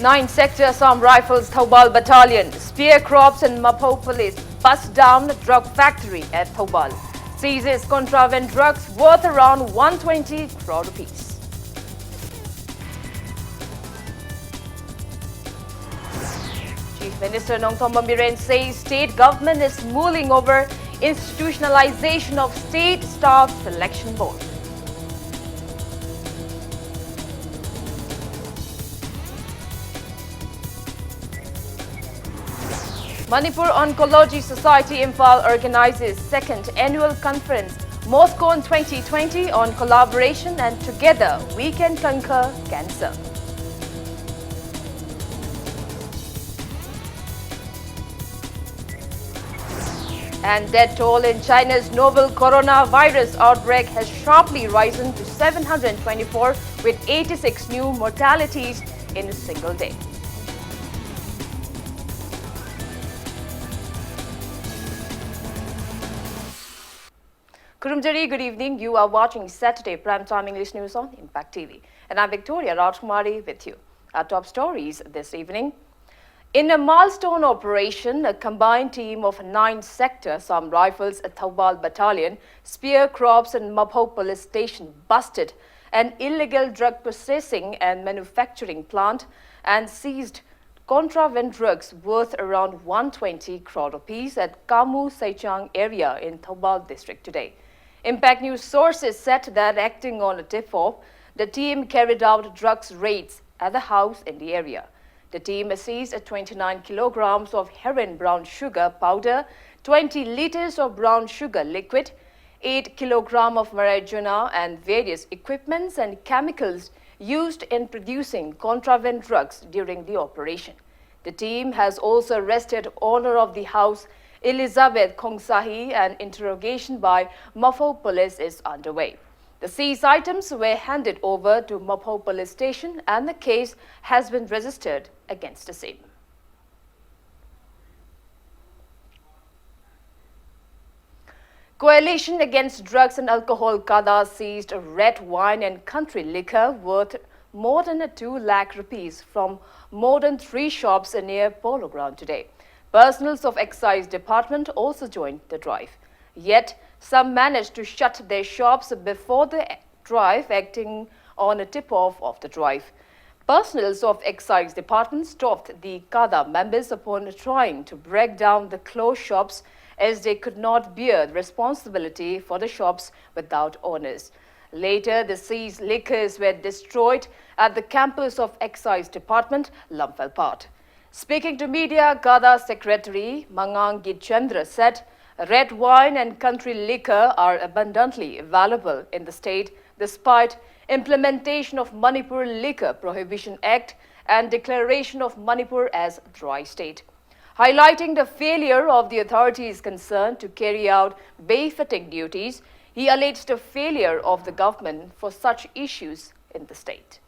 9 Sector Assam Rifles Thobal Battalion, Spear Crops and Mapo Police bust down drug factory at Thobal. Seizes contraband drugs worth around 120 crore rupees. Chief Minister Nongthom Biren says state government is mulling over institutionalization of state staff selection board. Manipur Oncology Society Imphal organizes second annual conference Moscow 2020 on collaboration and together we can conquer cancer. And death toll in China's novel coronavirus outbreak has sharply risen to 724 with 86 new mortalities in a single day. Kurumjari, good evening. You are watching Saturday Primetime English News on Impact TV. And I'm Victoria Rajkumari with you. Our top stories this evening. In a milestone operation, a combined team of 9 Sector Assam Rifles at Thobal Battalion, Spear Crops and Mapo Police Station busted an illegal drug processing and manufacturing plant and seized contraband drugs worth around 120 crore rupees at Kamu Saichang area in Thobal district today. Impact News sources said that acting on a tip-off, the team carried out drugs raids at the house in the area. The team seized 29 kilograms of heroin brown sugar powder, 20 liters of brown sugar liquid, 8 kilograms of marijuana and various equipments and chemicals used in producing contraband drugs during the operation. The team has also arrested owner of the house, Elizabeth Khongsahi, and interrogation by Mapo Police is underway. The seized items were handed over to Mapo Police Station and the case has been registered against the same. Coalition Against Drugs and Alcohol Kada seized red wine and country liquor worth more than 2 lakh rupees from more than 3 shops near Polo Ground today. Personnel of Excise Department also joined the drive. Yet, some managed to shut their shops before the drive, acting on a tip-off of the drive. Personnel of Excise Department stopped the Kada members upon trying to break down the closed shops as they could not bear the responsibility for the shops without owners. Later, the seized liquors were destroyed at the campus of Excise Department, Lamphal. Speaking to media, Kada Secretary Mangang Gitchandra said, red wine and country liquor are abundantly available in the state despite implementation of Manipur Liquor Prohibition Act and declaration of Manipur as dry state. Highlighting the failure of the authorities concerned to carry out bayfitting duties, he alleged the failure of the government for such issues in the state.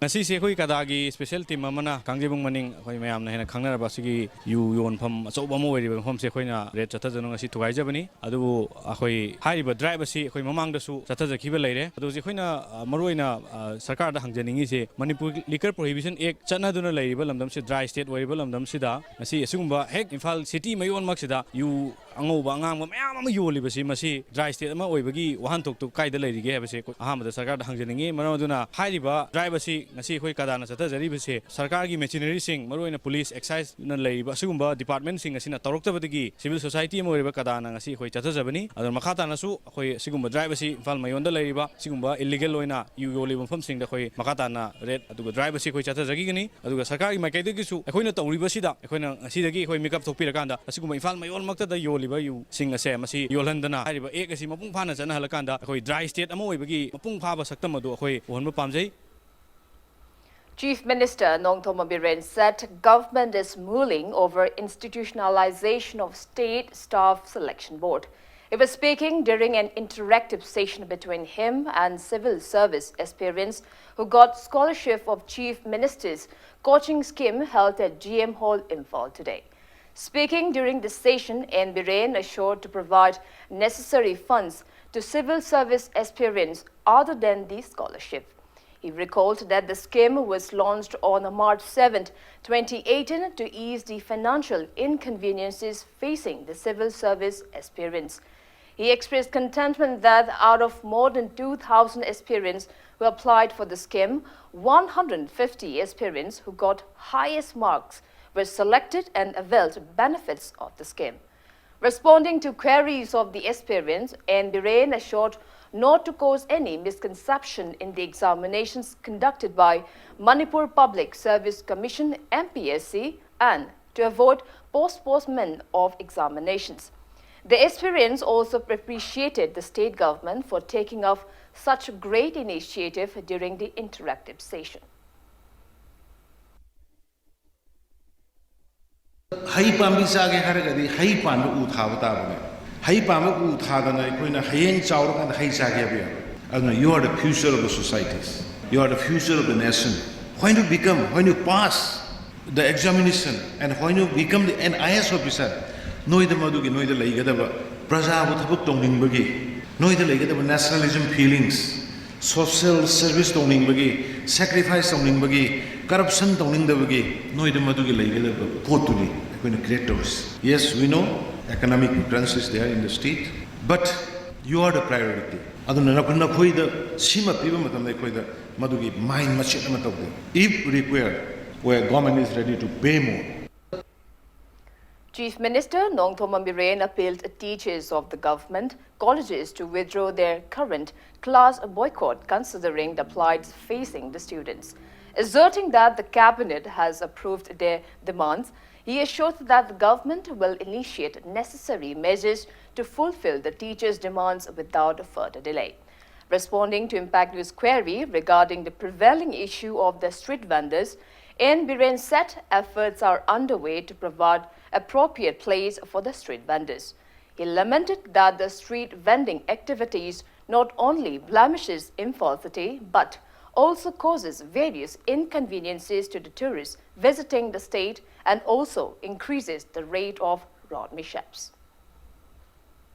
Nasi sekoi kadagi special team amana kangjebung maning khoi mayam na hena khangna ba sigi yu yon pham acho ba mo weri ba pham se khoi na red chatha jano ngasi tugai jabani adu khoi hai ba drive si khoi mamang da su chatha ja khiba leire adu ji khoi na maroi na sarkar da hangjaningi se Manipur Liquor Prohibition Act chana duna leiriba lamdam se dry state weriba lamdam sida ngasi asugumba hek Imphal city mayon mak sida yu ango ba ngang ba mayam ama yoli ba si masi dry state ama oibagi wahan tok tok kai da leirige ha ba se aham da sarkar da hangjaningi maram duna hai ba drive si ngasi khoi kadana chata jari bese sarkar gi machinery sing maroina police excise na leiba sugumba department sing asina toroktabadagi civil society mo riba kadana ngasi khoi chata jabani adon makhata na su khoi sigumba driver si Imphal mayonda leiba sigumba illegal oina yu yoli bam sing da khoi makhata na red aduga driver si khoi chata jagi gani aduga sarkar gi makai dagi su khoina tawriba sida khoina asidagi khoi makeup thokpira kanda asigumba Imphal mayon makta da yoliba yu sing ase masi yolhandana hariba ek asi mapung phana chana halakanda khoi dry state amo oibagi mapung phaba saktam adu khoi ohonba pamjai. Chief Minister Nongthom Biren said government is mulling over institutionalization of state staff selection board. He was speaking during an interactive session between him and civil service aspirants who got scholarship of Chief Minister's coaching scheme held at GM Hall, Imphal today. Speaking during the session, N. Biren assured to provide necessary funds to civil service aspirants other than the scholarship. He recalled that the scheme was launched on March 7, 2018 to ease the financial inconveniences facing the civil service aspirants. He expressed contentment that out of more than 2,000 aspirants who applied for the scheme, 150 aspirants who got highest marks were selected and availed benefits of the scheme. Responding to queries of the aspirants, N. Biren assured not to cause any misconception in the examinations conducted by Manipur Public Service Commission MPSC and to avoid postponement of examinations. The aspirants also appreciated the state government for taking up such a great initiative during the interactive session. Hai pambi sage haragadi hai panu uthavatavane. Hai pamu uthadana ikoina hayeng chaur and hai sage abia. You are the future of the societies. You are the future of the nation. When you pass the examination and when you become an IS officer, noida madugi noida laigadaba praja bu thabuk tongningbagi noida laigadaba nationalism feelings, social service tongningbagi, sacrifice tongningbagi, corruption tongningbagi noida madugi laigadaba potuli when create those. Yes, we know economic difference is there in the state, but you are the priority. Aduna nakuna khoida sima piba matamda khoida madugi mind machit ama tawde. If required, where government is ready to pay more. Chief Minister Nongthoma Biren appealed to teachers of the government colleges to withdraw their current class boycott considering the plights facing the students. Asserting that the cabinet has approved their demands, he assured that the government will initiate necessary measures to fulfill the teachers' demands without further delay. Responding to Impact News' query regarding the prevailing issue of the street vendors, N. Biren said efforts are underway to provide appropriate place for the street vendors. He lamented that the street vending activities not only blemishes Imphal city but also causes various inconveniences to the tourists visiting the state and also increases the rate of road mishaps.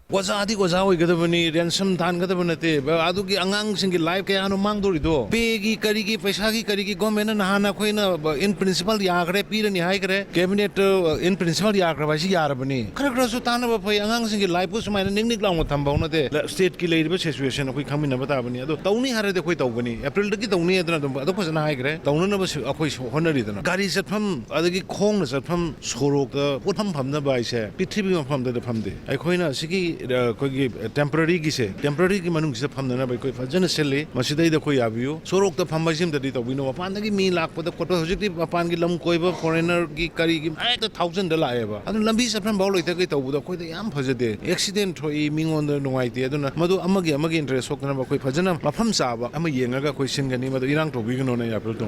Wazadi wazawi gadabani ransom than gadabanate adugi angang singi life kaya anu mangdorido pegi karigi paisagi karigi government na hana khoina in principle yagre pira ni hai kare cabinet in principle yagra ba si yarabani khara su tana ba phai angang singi life ku sumaina ning lang thambau te state ki leiriba situation khoi khamina bata bani ado tauni hare de khoi tawbani april ki tauni adana dum ado phasana hai kare tauna na ba akhoi honari dana gari satpham adagi khong na satpham sorok da potham phamna ba ise pithribi pham da phamde ai khoina sigi temporary ki manung se phamna ba koi fajana sele masidai da koi abiu sorok da phamba sim da di to bino pan da ki mi lak pa da koto hojik pan ki lam koi ba foreigner ki kari ki ai da 1000 da la ba adu lambi sapran ba loi ta kai to da koi da yam phajade accident thoi mingon da nungai te aduna madu amagi interest sok na ba koi fajana mafam sa ba ama yenga ga koi singani madu irang to bigno na ya pel to.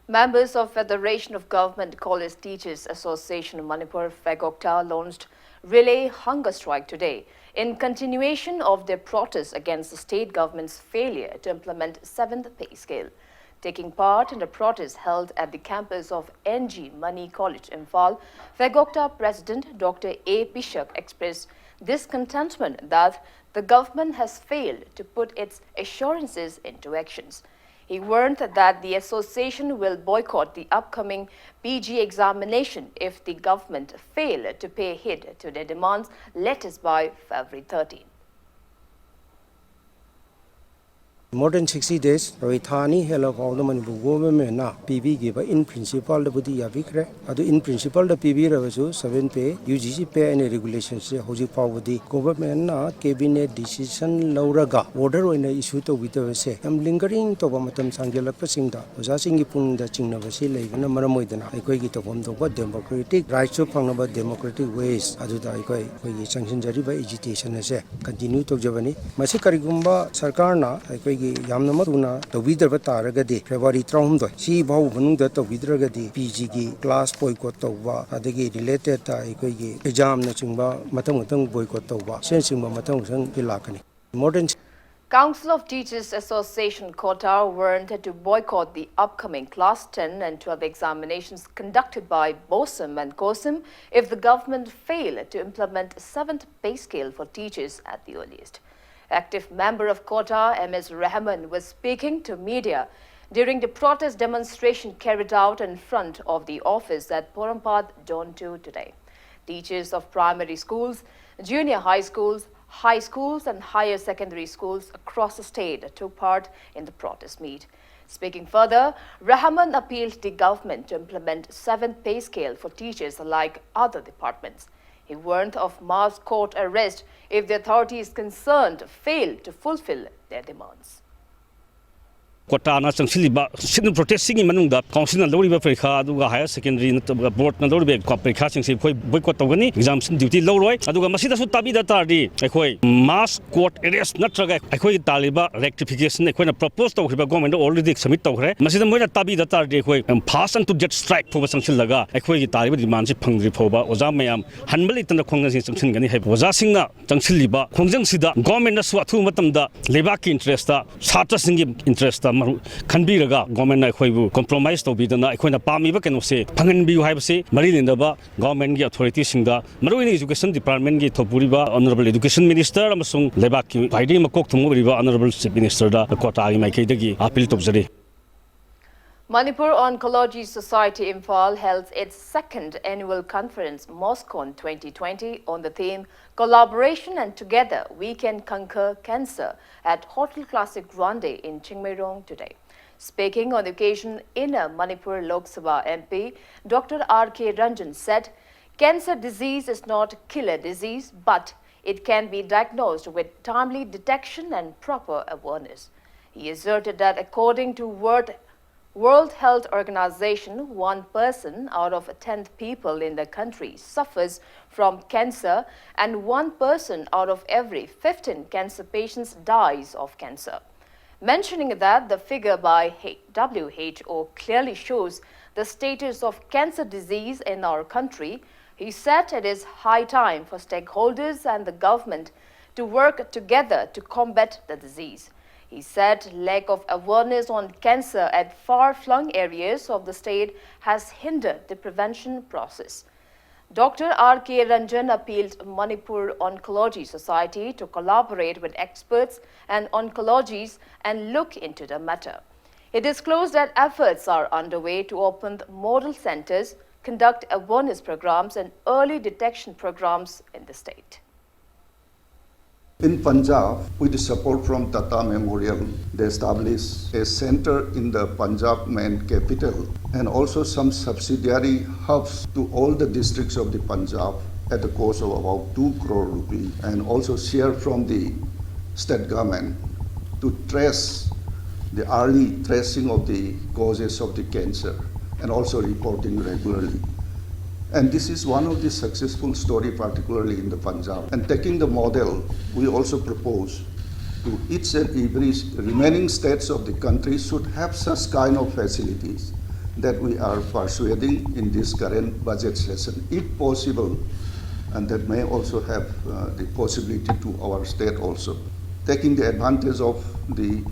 Members of Federation of Government College Teachers Association of Manipur FEGOCTA launched relay hunger strike today in continuation of their protest against the state government's failure to implement 7th pay scale. Taking part in the protest held at the campus of NG Mani College in Imphal, FEGOCTA President Dr. A. Bishop expressed discontentment that the government has failed to put its assurances into actions. He warned that the association will boycott the upcoming PG examination if the government fail to pay heed to their demands latest by February 13. More than 60 days, Rohithani hell of all the Manipur government na PB give in principle the Budi Yavikre, Adu in principle the PB Ravasu, 7 pay, UGC pay and regulations, Hoji Pavudi, government na cabinet decision Lauraga, order in the issue to with the say. I'm lingering to Bamatam Sangela Pasinda, was asking Ipun the Chinavasi, like Namaramodana, I quite get from the what democratic rights to pang about democratic ways, Aduda, I sanction Jariba agitation as a continue to Javani, Masikarigumba, Sarkarna, I quite yamna matuna to vidra taragadi February 3 si bau banungda to vidragadi PG gi class boycott tawba adagi related ta ikoi exam na chingba matang boycott tawba sensingba matang sang pilakani modern Council of Teachers Association Kota warned to boycott the upcoming Class 10 and 12 examinations conducted by BOSIM and COSIM if the government fail to implement 7th pay scale for teachers at the earliest. Active member of Kota, Ms. Rahman, was speaking to media during the protest demonstration carried out in front of the office at Porampad, Zone 2 today. Teachers of primary schools, junior high schools, and higher secondary schools across the state took part in the protest meet. Speaking further, Rahman appealed the government to implement 7th pay scale for teachers like other departments. He warned of mass court arrest if the authorities concerned fail to fulfill their demands. Kota na changsilliba sin protesting manungda council na loriba parikha aduga higher secondary board na loriba parikha singsi khoi boycott tawgani exams duty loroi aduga masida su tabi da tardi ekhoi mass court arrest natraga ekhoi taliba rectification ekhoi na propose tawkhriba government already submit tawkhre masida moina tabi da tardi ekhoi fast and to jet strike phoba changsillaga ekhoi taliba demand si phangri phoba oja mayam hanbali tan khongna sing changsin gani hai oja singna changsilliba khongjang sida government na su athu matamda lebak ki interest ta chhatra singi interest ta Kanbiraga, government na compromise to be the Pami Vacanose, Panganbi Hibase, Marilindaba, government authorities singa, Marine Education Department Topuriba, Honorable Education Minister, Amasung Lebaki, Hiding Makok to Muriba, Honorable Minister, the Kota Makegi, Apil Topzari. Manipur Oncology Society Imphal held its second annual conference, MOSCON 2020, on the theme Collaboration and Together We Can Conquer Cancer at Hotel Classic Grande in Chingmairong today. Speaking on the occasion, Inner Manipur Lok Sabha MP Dr. R.K. Ranjan said, cancer disease is not a killer disease, but it can be diagnosed with timely detection and proper awareness. He asserted that according to World Health Organization, 1 person out of 10 people in the country suffers from cancer and 1 person out of every 15 cancer patients dies of cancer. Mentioning that the figure by WHO clearly shows the status of cancer disease in our country, he said it is high time for stakeholders and the government to work together to combat the disease. He said lack of awareness on cancer at far-flung areas of the state has hindered the prevention process. Dr. R.K. Ranjan appealed Manipur Oncology Society to collaborate with experts and oncologists and look into the matter. He disclosed that efforts are underway to open model centers, conduct awareness programs and early detection programs in the state. In Punjab, with the support from Tata Memorial, they established a center in the Punjab main capital and also some subsidiary hubs to all the districts of the Punjab at the cost of about 2 crore rupees, and also share from the state government to trace the early tracing of the causes of the cancer and also reporting regularly. And this is one of the successful story, particularly in the Punjab. And taking the model, we also propose to each and every remaining states of the country should have such kind of facilities that we are persuading in this current budget session, if possible, and that may also have the possibility to our state also. Taking the advantage of the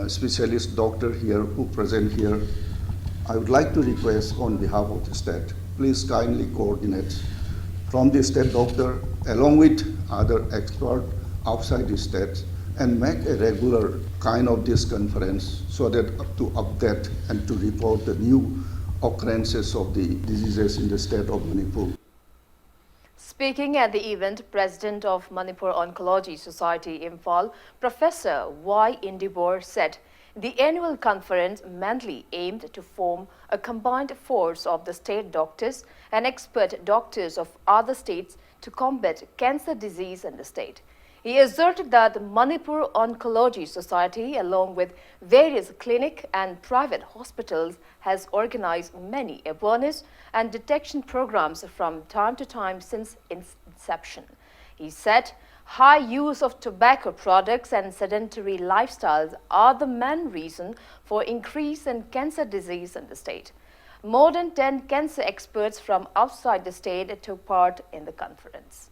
specialist doctor here who present here, I would like to request on behalf of the state, please kindly coordinate from the state doctor along with other experts outside the state and make a regular kind of this conference so that to update and to report the new occurrences of the diseases in the state of Manipur. Speaking at the event, President of Manipur Oncology Society Imphal, Professor Y. Indibor said, the annual conference mainly aimed to form a combined force of the state doctors and expert doctors of other states to combat cancer disease in the state. He asserted that the Manipur Oncology Society, along with various clinic and private hospitals, has organized many awareness and detection programs from time to time since inception. He said, high use of tobacco products and sedentary lifestyles are the main reason for increase in cancer disease in the state. More than 10 cancer experts from outside the state took part in the conference.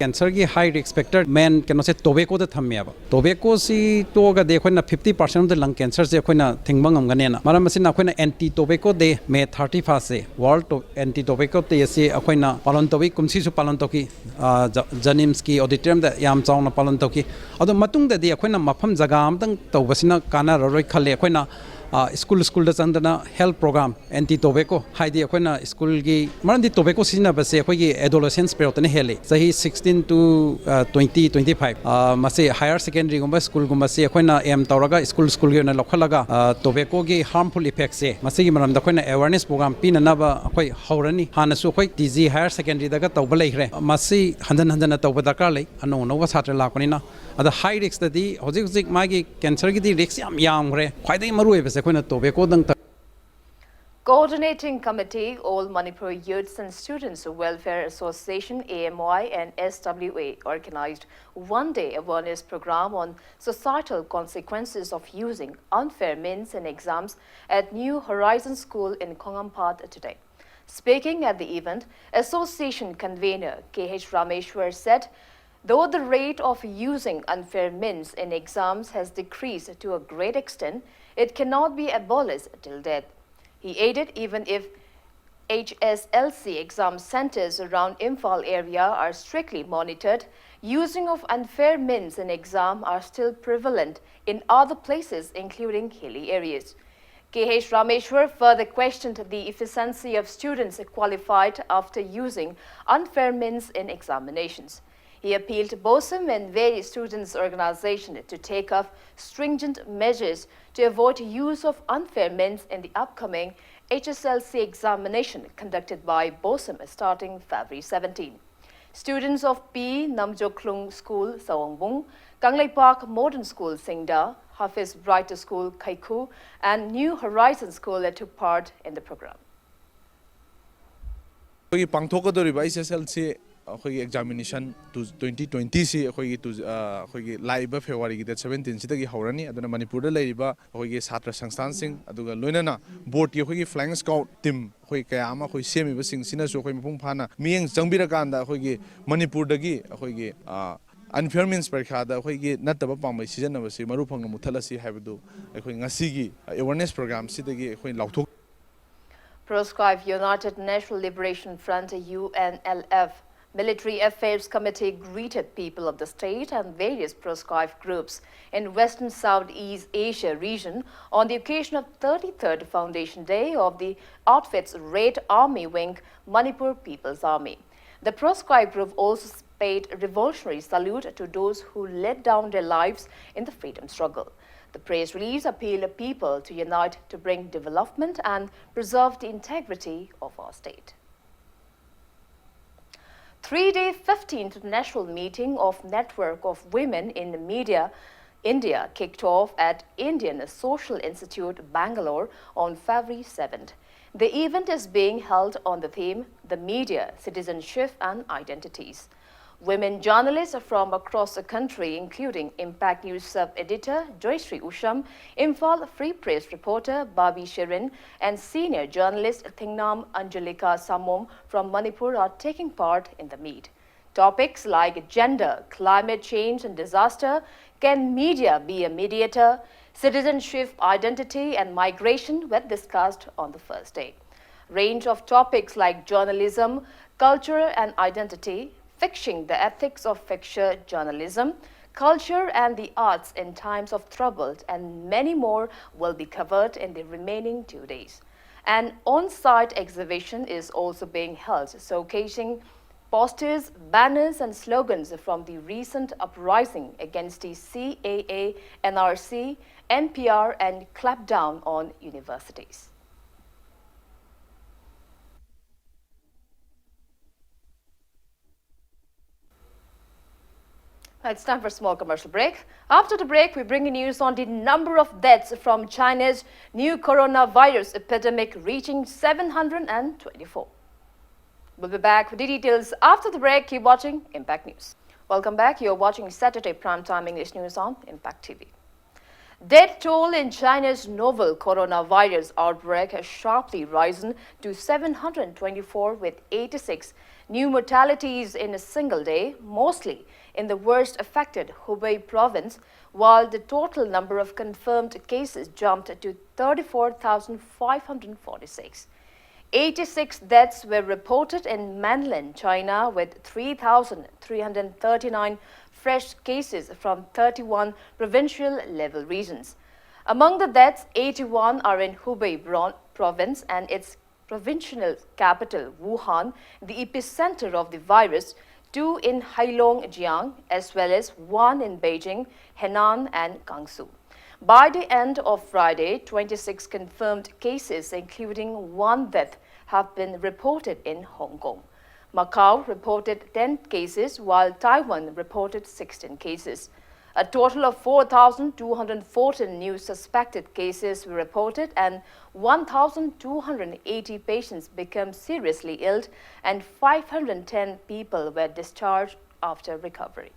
Cancer की high risk factor मेन कनो से tobacco द थम्मेबा tobacco सी तोगा दे अखोना 50% द लंग कैंसर से अखोना थिंगबा ngamganeना मरम मसिना अखोना एंटी टोबैको दे मे 31 से वर्ल्ड एंटी टोबैको डे से अखोना पालन तोबी कुमसी सु पालन तोकी जनिम्स की ऑडिटोरियम द याम चावना पालन तोकी अदो मतुंग द दे अखोना मफम जगह अमतंग तौबसिना काना ररोय खले अखोना स्कूल द चंदना हेल्थ प्रोग्राम एंटी टोबैको हाइदी अखोना स्कूल की मरंदी टोबैको सिजना बसे अखोगी एडोलेसेंस पेरियड ने हेले सही 16 to 20-25 मसे हायर सेकेंडरी गुम्बा स्कूल गुम्बा से अखोना एम तौरगा स्कूल के ना लखलगा टोबैको की हार्मफुल इफेक्ट से मसे की मरम अखोना अवेयरनेस प्रोग्राम पिननबा अखोई हौरनी हानसु अखोई टीजी हायर सेकेंडरी दगा तौबा लेखरे मसे हंदन हंदन तौबा दरकार ले अनो नोवा छात्र लाकनिना अदा हाई रिस्क ददी होजिक मागी कैंसर की रिस्क यामरे ख्वाइदई मरुए बसे अखोना टोबैको दंग Coordinating Committee, All Manipur Youths and Students Welfare Association AMY and SWA organized one-day awareness program on societal consequences of using unfair means in exams at New Horizon School in Kongampad today. Speaking at the event, association convener KH Rameshwar said, though the rate of using unfair means in exams has decreased to a great extent, it cannot be abolished till death. He added even if HSLC exam centers around Imphal area are strictly monitored, using of unfair means in exam are still prevalent in other places including hilly areas. KH Rameshwar further questioned the efficiency of students qualified after using unfair means in examinations. He appealed to BOSM and various students' organizations to take up stringent measures to avoid use of unfair means in the upcoming HSLC examination conducted by BOSM starting February 17. Students of P. Namjoklung School, Sawangwung, Kanglei Park Modern School, Singda, Hafiz Brighter School, Kaiku, and New Horizon School took part in the program. ꯑꯩꯈꯣꯏꯒꯤ examination 2020 ꯁꯤ ꯑꯩꯈꯣꯏꯒꯤ ꯂꯥꯛꯏꯕ ꯐꯦꯕ꯭ꯔꯨꯋꯥꯔꯤꯒꯤ date 17 ꯁꯤꯗꯒꯤ ꯍꯧꯔꯅꯤ ꯑꯗꯨꯅ ꯃꯅꯤꯄꯨꯔꯗ ꯂꯩꯔꯤꯕ ꯑꯩꯈꯣꯏꯒꯤ ꯁꯥꯇ꯭ꯔ ꯁꯪꯁꯊꯥꯟꯁꯤꯡ ꯑꯗꯨꯒ ꯂꯣꯏꯅꯅ ꯕꯣꯔꯗꯀꯤ ꯑꯩꯈꯣꯏꯒꯤ ꯐ꯭ꯂꯥꯏꯡ ꯁ꯭ꯀꯥꯎꯠ ꯇꯤꯝ ꯑꯩꯈꯣꯏ ꯀꯌꯥ ꯑꯃ ꯑꯩꯈꯣꯏ ꯁꯦꯝꯃꯤꯕꯁꯤꯡꯁꯤꯅꯁꯨ ꯑꯩꯈꯣꯏ ꯃꯄꯨꯡ ꯐꯥꯅ ꯃꯤꯠꯌꯦꯡ ꯆꯪꯕꯤꯔꯀꯥꯟꯗ ꯑꯩꯈꯣꯏꯒꯤ ꯃꯅꯤꯄꯨꯔꯗꯒꯤ ꯑꯩꯈꯣꯏꯒꯤ unfair means ꯄꯔꯤꯈꯥꯗ ꯑꯩꯈꯣꯏꯒꯤ ꯅꯠꯇꯕ ꯄꯥꯝꯕꯩ ꯁꯤꯖꯤꯟꯅꯕꯁꯤ ꯃꯔꯨ ꯐꯪꯅ ꯃꯨꯠꯊꯠꯂꯁꯤ ꯍꯥꯏꯕꯗꯨ ꯑꯩꯈꯣꯏ ꯉꯁꯤꯒꯤ ꯑꯦꯋꯥꯔꯅꯦꯁ ꯄ꯭ꯔꯣꯒ꯭ꯔꯥꯝꯁꯤꯗꯒꯤ ꯑꯩꯈꯣꯏ ꯂꯥꯎꯊꯣꯛ Proscribed United National Liberation Front UNLF Military Affairs Committee greeted people of the state and various proscribed groups in Western Southeast Asia region on the occasion of 33rd Foundation Day of the outfit's Red Army Wing, Manipur People's Army. The proscribed group also paid revolutionary salute to those who laid down their lives in the freedom struggle. The press release appealed people to unite to bring development and preserve the integrity of our state. Three-day 15th national meeting of Network of Women in the Media, India kicked off at Indian Social Institute, Bangalore on February 7th. The event is being held on the theme, The Media, Citizenship and Identities. Women journalists from across the country, including Impact News sub-editor Joyশ্রী Usham, Imphal Free Press reporter Babi Shirin, and senior journalist Thingnam Anjalika Samom from Manipur are taking part in the meet. Topics like gender, climate change and disaster, can media be a mediator, citizenship, identity and migration were discussed on the first day. Range of topics like journalism, culture and identity, fixing the ethics of fiction journalism, culture and the arts in times of trouble, and many more will be covered in the remaining 2 days. An on-site exhibition is also being held, showcasing posters, banners and slogans from the recent uprising against the CAA, NRC, NPR and clampdown on universities. It's time for a small commercial break. After the break, we bring you news on the number of deaths from China's new coronavirus epidemic reaching 724. We'll be back with the details after the break. Keep watching Impact News. Welcome back. You're watching Saturday Primetime English News on Impact TV. Death toll in China's novel coronavirus outbreak has sharply risen to 724 with 86 new mortalities in a single day, mostly in the worst affected Hubei province, while the total number of confirmed cases jumped to 34,546. 86 deaths were reported in mainland China, with 3,339 fresh cases from 31 provincial level regions. Among the deaths, 81 are in Hubei province and its provincial capital, Wuhan, the epicenter of the virus, 2 in Heilongjiang, as well as 1 in Beijing, Henan, and Gansu. By the end of Friday, 26 confirmed cases, including 1 death, have been reported in Hong Kong. Macau reported 10 cases, while Taiwan reported 16 cases. A total of 4,214 new suspected cases were reported and 1,280 patients became seriously ill and 510 people were discharged after recovery.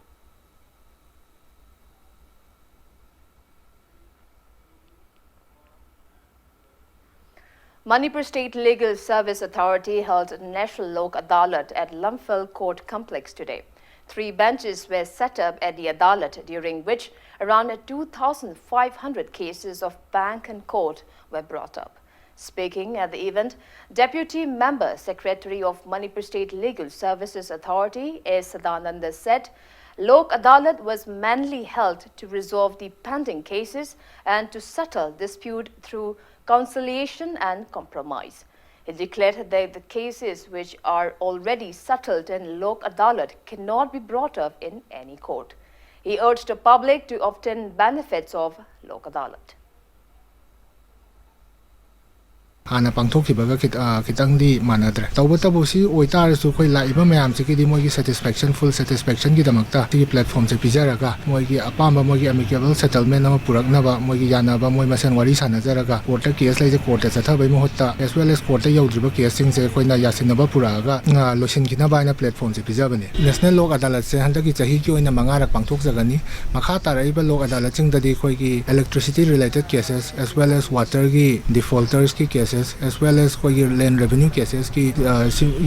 Manipur State Legal Service Authority held National Lok Adalat at Lamphal Court Complex today. 3 benches were set up at the Adalat, during which around 2,500 cases of bank and court were brought up. Speaking at the event, Deputy Member Secretary of Manipur State Legal Services Authority, S. Sadananda, said Lok Adalat was mainly held to resolve the pending cases and to settle dispute through conciliation and compromise. He declared that the cases which are already settled in Lok Adalat cannot be brought up in any court. He urged the public to obtain benefits of Lok Adalat. Hana pangthokhibaga kitangdi manadre tawbatabu si oitar su khoi laiba mayam se kidi mogi satisfaction full satisfaction gi damakta ti platform se pijaraga mogi apamba mogi amicable settlement ama puraknaba mogi yanaba moi masen wari sanajaraga court case lai je court chatha bai mohutta as well as court yaudriba case sing se khoina yasinaba puraga losin kina baina platform se pijabani national lok adalat se handaki chahi ki oina mangarak pangthok jagani makha taraiba lok adalat sing dadi khoi ki electricity related cases as well as water gi defaulters ki cases as well as land revenue cases ki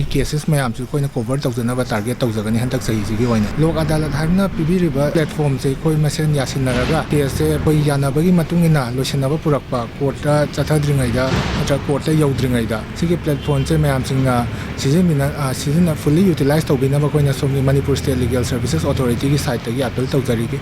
cases mayam su koina cover tawjana ba target tawjagani hantak sahi ji gi waina lok adalat harna pibiriba platform se koi masen yasinaraga case se koi yana bagi matungina losinaba purakpa court ta chathadringai da atra court ta yaudringai da sigi platform se mayam singna sizina fully utilize tawbina ba koina somni Manipur State Legal Services Authority ki site ta gi appeal tawjari gi.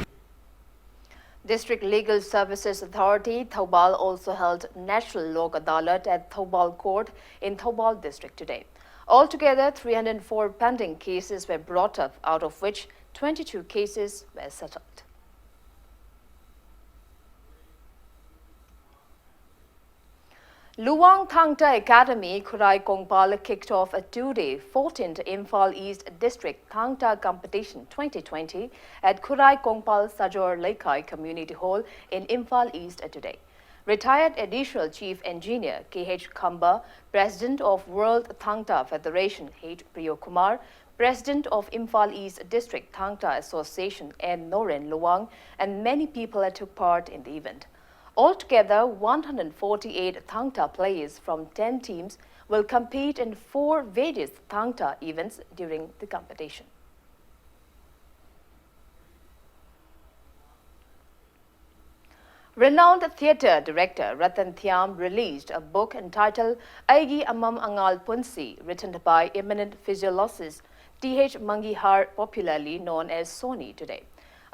District Legal Services Authority, Thoubal, also held National Lok Adalat at Thoubal Court in Thoubal District today. Altogether, 304 pending cases were brought up, out of which 22 cases were settled. Luang Thangta Academy, Khurai Kongpal, kicked off a 2-day 14th Imphal East District Thangta Competition 2020 at Khurai Kongpal Sajor Laikai Community Hall in Imphal East today. Retired Additional Chief Engineer K.H. Khamba, President of World Thangta Federation H. Priyokumar, President of Imphal East District Thangta Association N. Noren Luang, and many people took part in the event. Altogether, 148 Thangta players from 10 teams will compete in 4 various Thangta events during the competition. Renowned theatre director Ratan Thiam released a book entitled Aigi Amam Angal Punsi, written by eminent physiologist T.H. Mangihar, popularly known as Soni, today.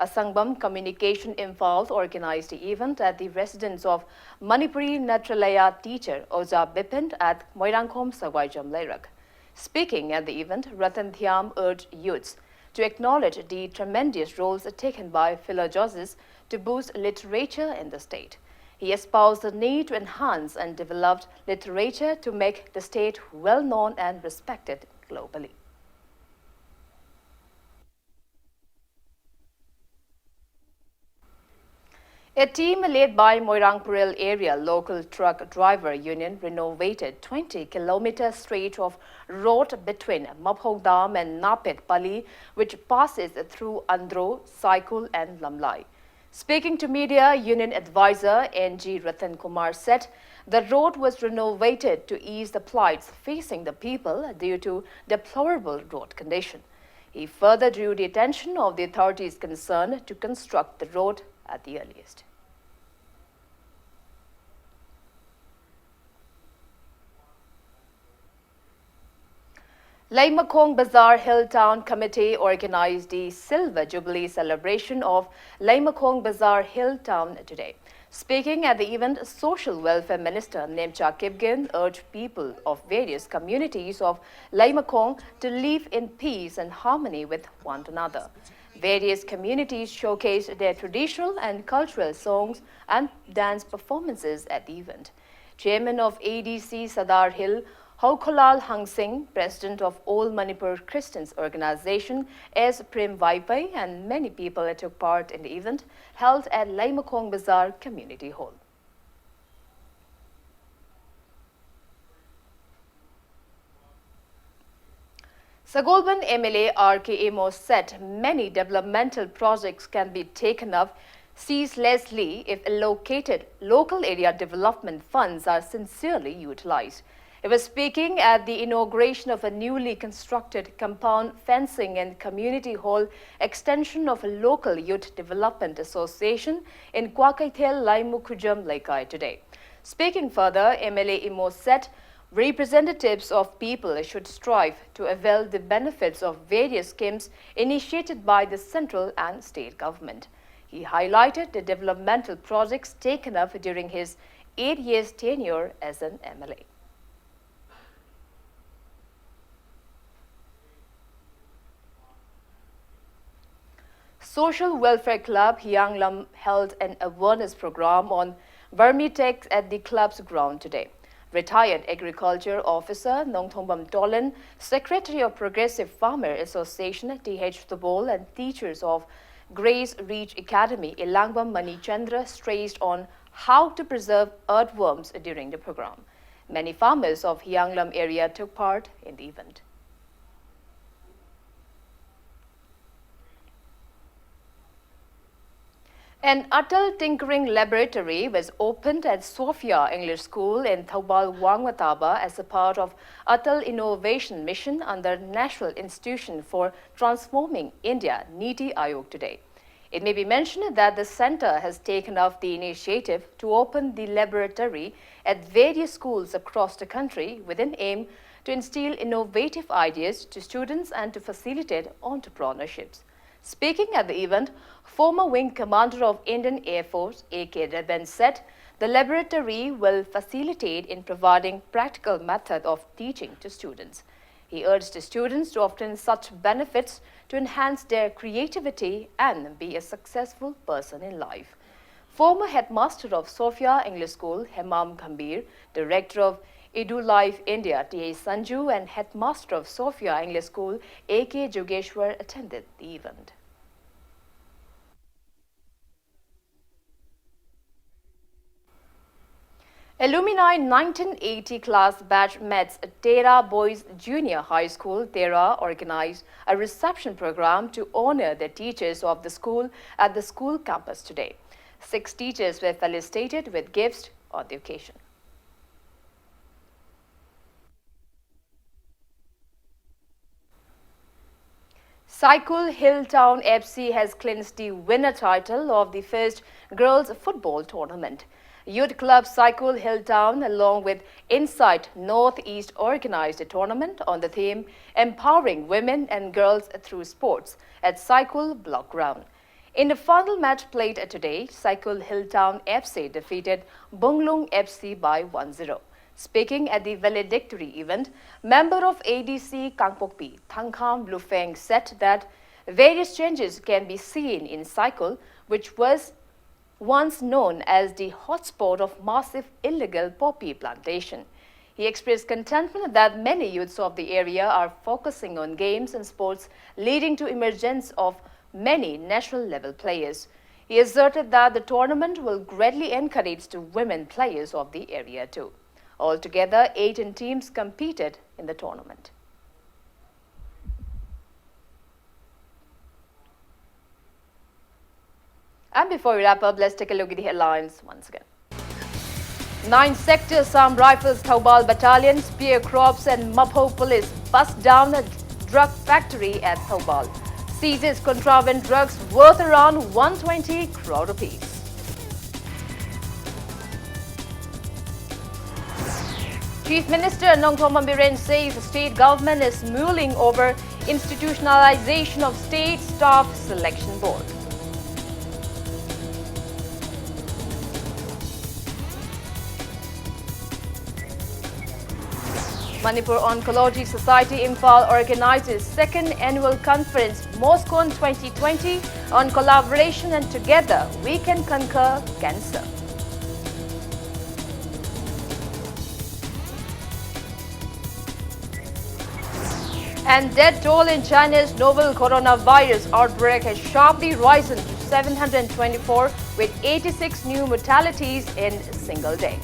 A Sangbam Communication Imphal organized the event at the residence of Manipuri Natralaya teacher Oza Bipin at Moirangkhom Sawai Jamlairak. Speaking at the event, Ratan Thiam urged youths to acknowledge the tremendous roles taken by philologists to boost literature in the state. He espoused the need to enhance and develop literature to make the state well known and respected globally. A team led by Moirangpuril area local truck driver union renovated 20 kilometer stretch of road between Maphongdam and Napet Pali, which passes through Andro, Saikul and Lamlai. Speaking to media, Union Advisor N.G. Ratan Kumar said the road was renovated to ease the plights facing the people due to deplorable road condition. He further drew the attention of the authorities concerned to construct the road at the earliest. Laimakong Bazaar Hill Town Committee organized the Silver Jubilee celebration of Laimakong Bazaar Hill Town today. Speaking at the event, Social Welfare Minister Nemcha Kipgin urged people of various communities of Laimakong to live in peace and harmony with one another. Various communities showcased their traditional and cultural songs and dance performances at the event. Chairman of ADC Sadar Hill, Haukolal Hang Singh, president of All Manipur Christians Organization, S. Prem Vaipai, and many people took part in the event held at Laimakong Bazaar Community Hall. Sagolban MLA R.K. Amos said many developmental projects can be taken up ceaselessly if allocated local area development funds are sincerely utilized. He was speaking at the inauguration of a newly constructed compound fencing and community hall extension of a local youth development association in Kwakaithel, Laimukujam, Laikai today. Speaking further, MLA Imo said representatives of people should strive to avail the benefits of various schemes initiated by the central and state government. He highlighted the developmental projects taken up during his 8 years tenure as an MLA. Social Welfare Club Hyanglam held an awareness program on vermitex at the club's ground today. Retired Agriculture Officer Nongthongbam Tolan, Secretary of Progressive Farmer Association T.H. Thobol, and teachers of Grace Reach Academy Ilangbam Manichandra stressed on how to preserve earthworms during the program. Many farmers of Hyanglam area took part in the event. An Atal Tinkering Laboratory was opened at Sophia English School in Thoubal, Wangwataba as a part of Atal Innovation Mission under National Institution for Transforming India, NITI Aayog today. It may be mentioned that the center has taken up the initiative to open the laboratory at various schools across the country with an aim to instill innovative ideas to students and to facilitate entrepreneurships. Speaking at the event, former Wing Commander of Indian Air Force A.K. Raben said the laboratory will facilitate in providing practical method of teaching to students. He urged the students to obtain such benefits to enhance their creativity and be a successful person in life. Former headmaster of Sophia English School, Hemam Gambhir, director of Edu Life India, T.A. Sanju, and headmaster of Sophia English School, A.K. Jogeshwar, attended the event. Alumni 1980 class batch mates Tera Boys Junior High School, Tera, organized a reception program to honor the teachers of the school at the school campus today. 6 teachers were felicitated with gifts on the occasion. Saikul Hilltown FC has clinched the winner title of the first girls football tournament. Youth Club Saikul Hilltown along with Insight Northeast organized a tournament on the theme Empowering Women and Girls Through Sports at Saikul Block Ground. In the final match played today, Saikul Hilltown FC defeated Bunglung FC by 1-0. Speaking at the valedictory event, member of ADC Kangpokpi, Thangkham Blufeng, said that various changes can be seen in Saikul, which was once known as the hotspot of massive illegal poppy plantation. He expressed contentment that many youths of the area are focusing on games and sports, leading to emergence of many national-level players. He asserted that the tournament will greatly encourage the women players of the area too. Altogether, 18 teams competed in the tournament. And before we wrap up, let's take a look at the headlines once again. 9 sector Assam Rifles Thaubal Battalion, Spear Crops and Mapho Police bust down a drug factory at Thaubal. Seizes contraband drugs worth around 120 crore rupees. Chief Minister Nongthom Biren says the state government is mulling over institutionalization of state staff selection board. Manipur Oncology Society Imphal organizes second annual conference Moscone 2020 on collaboration and together we can conquer cancer. And death toll in China's novel coronavirus outbreak has sharply risen to 724 with 86 new mortalities in a single day.